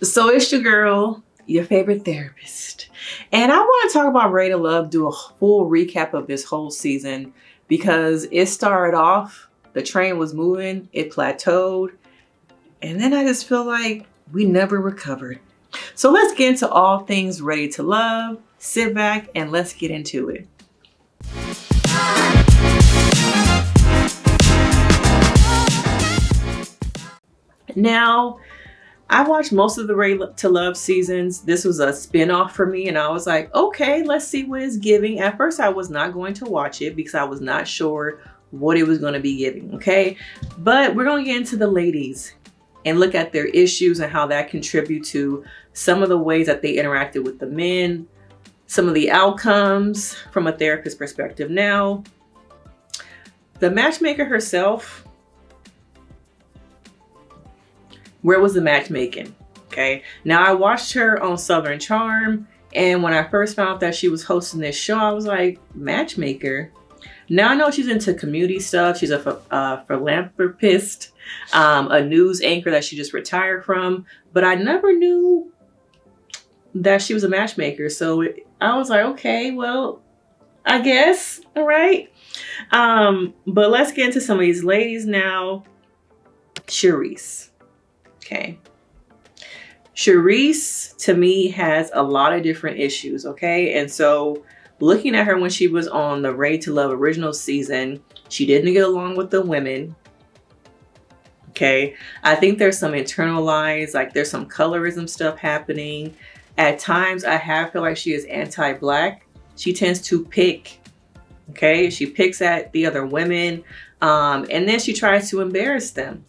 So it's your girl, your favorite therapist. And I want to talk about Ready to Love, do a full recap of this whole season because it started off, the train was moving, it plateaued, and then I just feel like we never recovered. So let's get into all things Ready to Love. Sit back and let's get into it. Now, I watched most of the Ready to Love seasons. This was a spinoff for me, and I was like, okay, let's see what it's giving. At first, I was not going to watch it because I was not sure what it was going to be giving, okay? But we're going to get into the ladies and look at their issues and how that contribute to some of the ways that they interacted with the men, some of the outcomes from a therapist perspective. Now, the matchmaker herself, where was the matchmaking? Okay. Now I watched her on Southern Charm, and when I first found out that she was hosting this show, I was like, matchmaker? Now I know she's into community stuff. She's a philanthropist, a news anchor that she just retired from, but I never knew that she was a matchmaker. So I was like, okay, well, I guess, all right. But let's get into some of these ladies now. Shareese. Okay. Shareese, to me, has a lot of different issues, okay? And so looking at her when she was on the Ready to Love original season, she didn't get along with the women, okay? I think there's some internalized, like there's some colorism stuff happening. At times, I feel like she is anti-Black. She tends to pick, okay? She picks at the other women, and then she tries to embarrass them.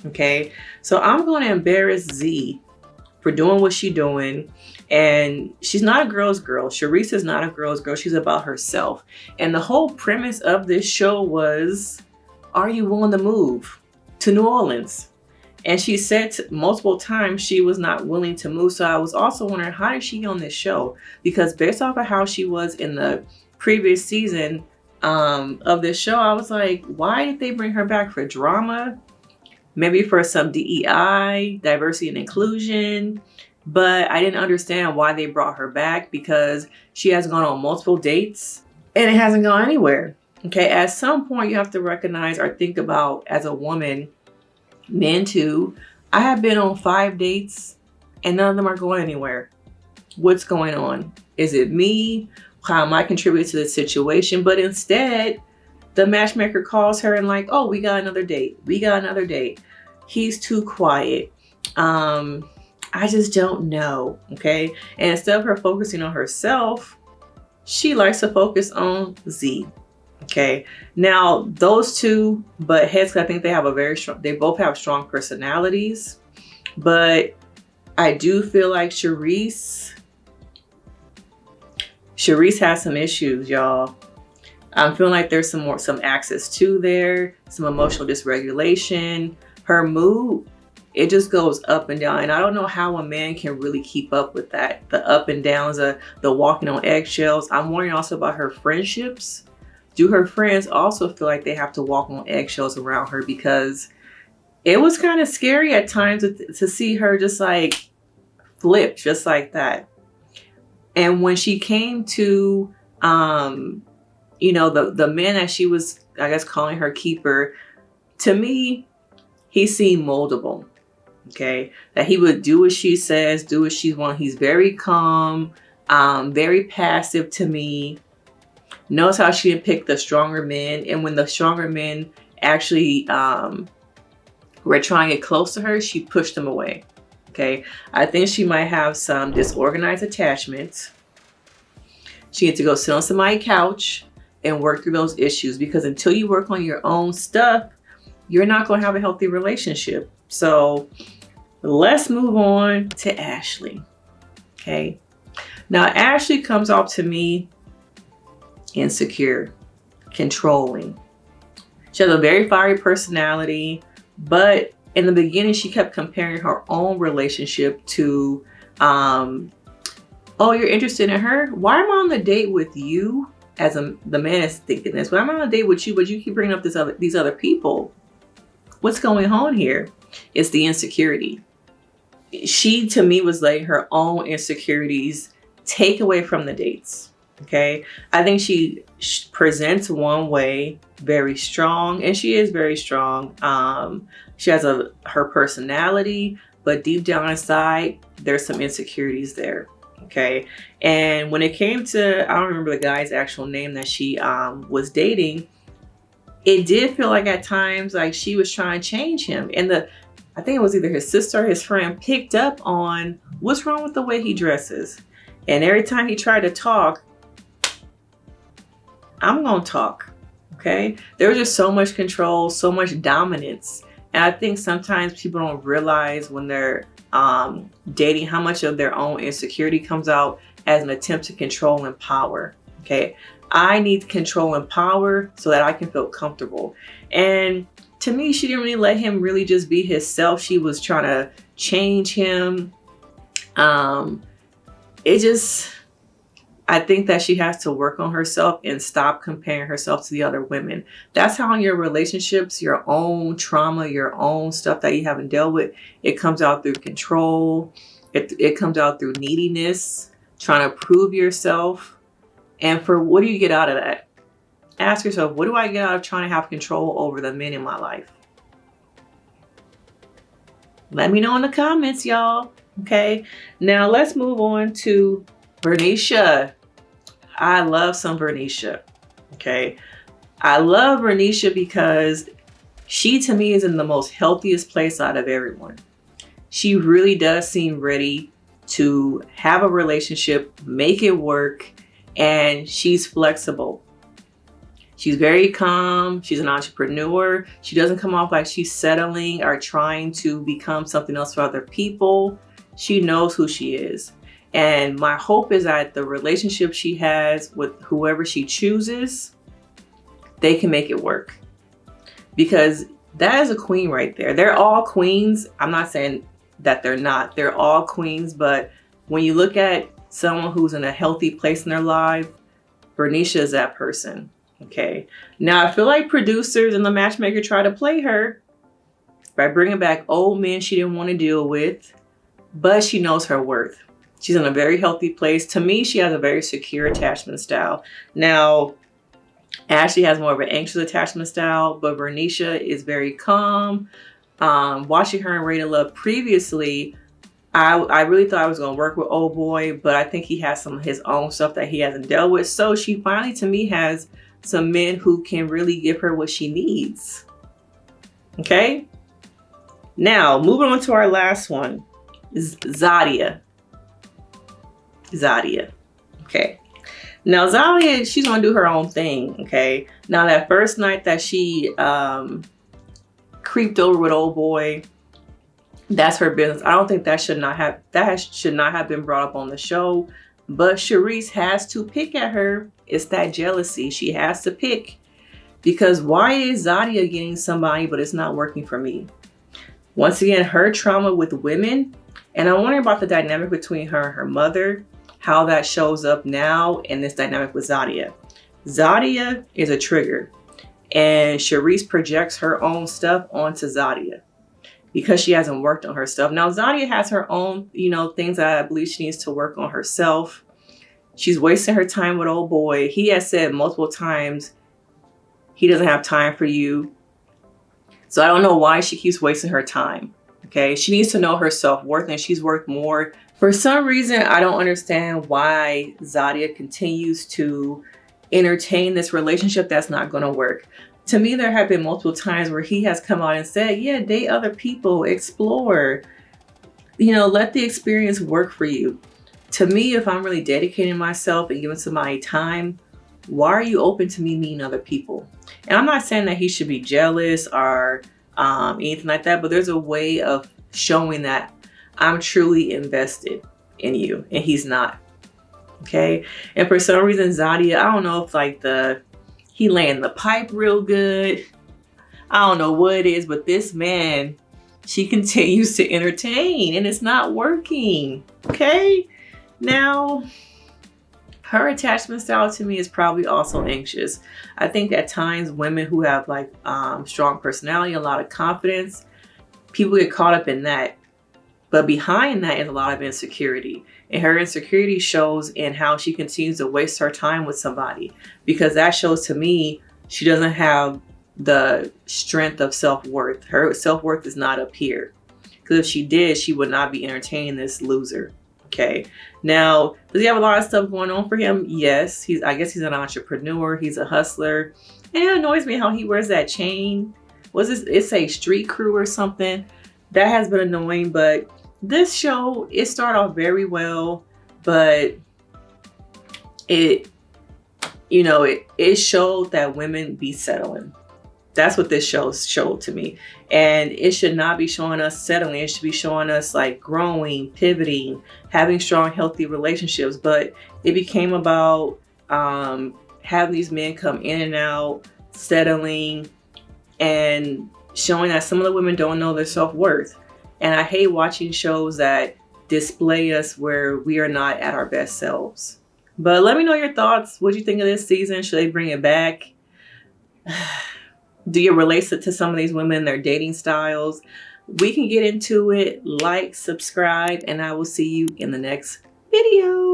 Okay, so I'm going to embarrass Z for doing what she's doing. And she's not a girl's girl. Shareese is not a girl's girl. She's about herself. And the whole premise of this show was, are you willing to move to New Orleans? And she said multiple times she was not willing to move. So I was also wondering, how is she on this show? Because based off of how she was in the previous season of this show, I was like, why did they bring her back for drama? Maybe for some DEI, diversity and inclusion, but I didn't understand why they brought her back because she has gone on multiple dates and it hasn't gone anywhere. Okay, at some point you have to recognize or think about, as a woman, men too, I have been on 5 dates and none of them are going anywhere. What's going on? Is it me? How am I contributing to the situation? But instead, the matchmaker calls her and like, oh, we got another date. We got another date. He's too quiet. I just don't know. Okay. And instead of her focusing on herself, she likes to focus on Z. Okay. Now those two butt heads, I think they have they both have strong personalities, but I do feel like Shareese has some issues, y'all. I'm feeling like there's some access to there, some emotional dysregulation. Her mood, it just goes up and down. And I don't know how a man can really keep up with that. The up and downs, the walking on eggshells. I'm wondering also about her friendships. Do her friends also feel like they have to walk on eggshells around her? Because it was kind of scary at times to see her just like flip just like that. And when she came to, the man that she was, I guess, calling her keeper, to me, he seemed moldable, okay? That he would do what she says, do what she wants. He's very calm, very passive to me. Knows how she didn't pick the stronger men. And when the stronger men actually were trying to get close to her, she pushed them away, okay? I think she might have some disorganized attachments. She needs to go sit on somebody's couch and work through those issues, because until you work on your own stuff, you're not going to have a healthy relationship. So let's move on to Ashlee. Okay. Now, Ashlee comes off to me insecure, controlling. She has a very fiery personality, but in the beginning, she kept comparing her own relationship to, oh, you're interested in her? Why am I on the date with you? The man is thinking this, but I'm on a date with you, but you keep bringing up these other people. What's going on here? It's the insecurity. she, to me, was letting her own insecurities take away from the dates. Okay. I think she presents one way, very strong, and she is very strong. She has her personality, but deep down inside, there's some insecurities there. Okay. And when it came to, I don't remember the guy's actual name that she was dating, it did feel like at times like she was trying to change him. And I think it was either his sister or his friend picked up on what's wrong with the way he dresses. And every time he tried to talk, I'm going to talk. Okay. There was just so much control, so much dominance. And I think sometimes people don't realize when they're dating how much of their own insecurity comes out as an attempt to control and power. Okay. I need control and power so that I can feel comfortable. And to me, she didn't really let him really just be himself. She was trying to change him. I think that she has to work on herself and stop comparing herself to the other women. That's how in your relationships, your own trauma, your own stuff that you haven't dealt with, it comes out through control. It comes out through neediness, trying to prove yourself. And for what do you get out of that? Ask yourself, what do I get out of trying to have control over the men in my life? Let me know in the comments, y'all. Okay. Now let's move on to Verneashia. I love some Verneashia. Okay. I love Verneashia because she, to me, is in the most healthiest place out of everyone. She really does seem ready to have a relationship, make it work, and she's flexible. She's very calm. She's an entrepreneur. She doesn't come off like she's settling or trying to become something else for other people. She knows who she is. And my hope is that the relationship she has with whoever she chooses, they can make it work. Because that is a queen right there. They're all queens. I'm not saying that they're not. They're all queens. But when you look at someone who's in a healthy place in their life, Verneashia is that person. Okay. Now, I feel like producers and the matchmaker try to play her by bringing back old men she didn't want to deal with, but she knows her worth. She's in a very healthy place. To me, she has a very secure attachment style. Now, Ashlee has more of an anxious attachment style, but Verneashia is very calm. Watching her in Rated Love previously, I really thought I was going to work with old boy, but I think he has some of his own stuff that he hasn't dealt with. So she finally, to me, has some men who can really give her what she needs. Okay. Now, moving on to our last one is Zadia. Okay. Now, Zadia, she's going to do her own thing. Okay. Now, that first night that she creeped over with old boy, that's her business. I don't think that should not have been brought up on the show. But Shareese has to pick at her. It's that jealousy. She has to pick. Because why is Zadia getting somebody, but it's not working for me? Once again, her trauma with women. And I wonder about the dynamic between her and her mother. How that shows up now in this dynamic with Zadia. Zadia is a trigger. And Shareese projects her own stuff onto Zadia. Because she hasn't worked on her stuff. Now, Zadia has her own, things that I believe she needs to work on herself. She's wasting her time with old boy. He has said multiple times he doesn't have time for you. So I don't know why she keeps wasting her time. Okay, she needs to know her self-worth, and she's worth more. For some reason, I don't understand why Zadia continues to entertain this relationship that's not going to work. To me, there have been multiple times where he has come out and said, yeah, date other people, explore, let the experience work for you. To me, if I'm really dedicating myself and giving somebody time, why are you open to me meeting other people? And I'm not saying that he should be jealous or anything like that, but there's a way of showing that I'm truly invested in you, and he's not. Okay. And for some reason, Zadia, I don't know if he laying the pipe real good. I don't know what it is, but this man, she continues to entertain, and it's not working. Okay. Now, her attachment style to me is probably also anxious. I think at times women who have strong personality, a lot of confidence, people get caught up in that. But behind that is a lot of insecurity. And her insecurity shows in how she continues to waste her time with somebody. Because that shows to me she doesn't have the strength of self-worth. Her self-worth is not up here. Because if she did, she would not be entertaining this loser. Okay. Now, does he have a lot of stuff going on for him? Yes. I guess he's an entrepreneur. He's a hustler. And it annoys me how he wears that chain. Was this? It's a street crew or something. That has been annoying, but this show, it started off very well, but it showed that women be settling. That's what this show showed to me. And it should not be showing us settling. It should be showing us like growing, pivoting, having strong, healthy relationships. But it became about having these men come in and out, settling, and showing that some of the women don't know their self-worth. And I hate watching shows that display us where we are not at our best selves. But let me know your thoughts. What do you think of this season? Should they bring it back? Do you relate it to some of these women, their dating styles? We can get into it. Like, subscribe, and I will see you in the next video.